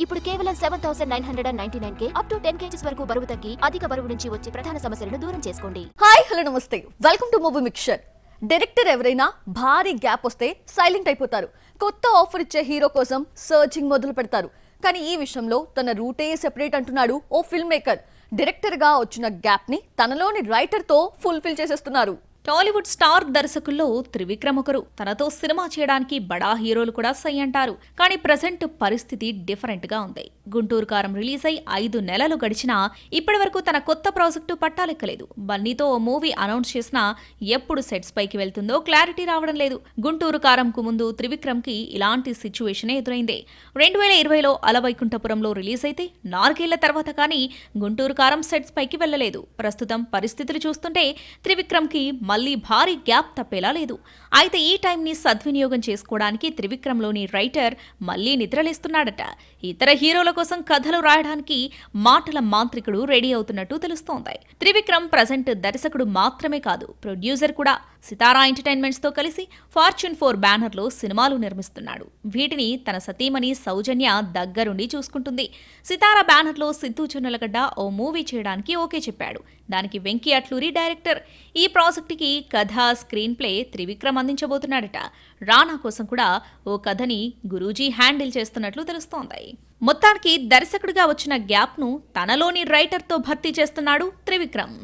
ఇప్పుడు కేవలం 7,999 up to 10 kgs వరకు బరువు తగ్గి అధిక బరువు నుంచి వచ్చే ప్రధాన సమస్యలను దూరం చేసుకోండి. హాయ్ హలో నమస్తే, welcome to movie mixture. Director ఎవరైనా భారీ గ్యాప్ వస్తే సైలెంట్ అయిపోతారు. కొత్త ఆఫర్ ఇచ్చే హీరో కోసం సర్చింగ్ మొదలు పెడతారు. కానీ ఈ విషయంలో తన రూటే సెపరేట్ అంటున్నాడు ఓ ఫిల్మ్ మేకర్. డైరెక్టర్ గా వచ్చిన గ్యాప్ ని తనలోని రైటర్ తో ఫుల్ఫిల్ చేసేస్తున్నారు. టాలీవుడ్ స్టార్ దర్శకుల్లో త్రివిక్రమ్ ఒకరు. తనతో సినిమా చేయడానికి బడా హీరోలు కూడా సై అంటారు. కానీ ప్రెసెంట్ పరిస్థితి డిఫరెంట్ గా ఉంది. గుంటూరు కారం రిలీజ్ అయి 5 నెలలు గడిచినా ఇప్పటి వరకు తన కొత్త ప్రాజెక్టు పట్టాలెక్కలేదు. బన్నీతో ఓ మూవీ అనౌన్స్ చేసినా ఎప్పుడు సెట్స్ పైకి వెళ్తుందో క్లారిటీ రావడం లేదు. గుంటూరు కారంకు ముందు త్రివిక్రమ్ కి ఇలాంటి సిచ్యువేషనే ఎదురైంది. 2020లో అలవైకుంఠపురంలో రిలీజ్ అయితే 4 ఏళ్ల తర్వాత కానీ గుంటూరు కారం సెట్స్ పైకి వెళ్లలేదు. ప్రస్తుతం పరిస్థితులు చూస్తుంటే త్రివిక్రమ్ కి మళ్లీ భారీ గ్యాప్ తప్పేలా లేదు. అయితే ఈ టైంని సద్వినియోగం చేసుకోవడానికి త్రివిక్రమ్లోని రైటర్ మళ్లీ నిద్రలేస్తున్నాడట. ఇతర హీరోల కోసం కథలు రాయడానికి మాటల మాంత్రికుడు రెడీ అవుతున్నట్టు తెలుస్తోంది. త్రివిక్రమ్ ప్రజెంట్ దర్శకుడు మాత్రమే కాదు, ప్రొడ్యూసర్ కూడా. సితారా ఎంటర్టైన్మెంట్స్ తో కలిసి ఫార్చ్యూన్ 4 బ్యానర్లో సినిమాలు నిర్మిస్తున్నాడు. వీటిని తన సతీమణి సౌజన్య దగ్గరుండి చూసుకుంటుంది. సితారా బ్యానర్లో సిద్ధు జొన్నలగడ్డ ఓ మూవీ చేయడానికి ఓకే చెప్పాడు. దానికి వెంకీ అట్లూరి డైరెక్టర్. ఈ ప్రాజెక్టుకి కథ, స్క్రీన్ ప్లే త్రివిక్రమ్ అందించబోతున్నాడట. రానా కోసం కూడా ఓ కథని గురూజీ హ్యాండిల్ చేస్తున్నట్లు తెలుస్తోంది. మొత్తానికి దర్శకుడిగా వచ్చిన గ్యాప్ను తనలోని రైటర్తో భర్తీ చేస్తున్నాడు త్రివిక్రమ్.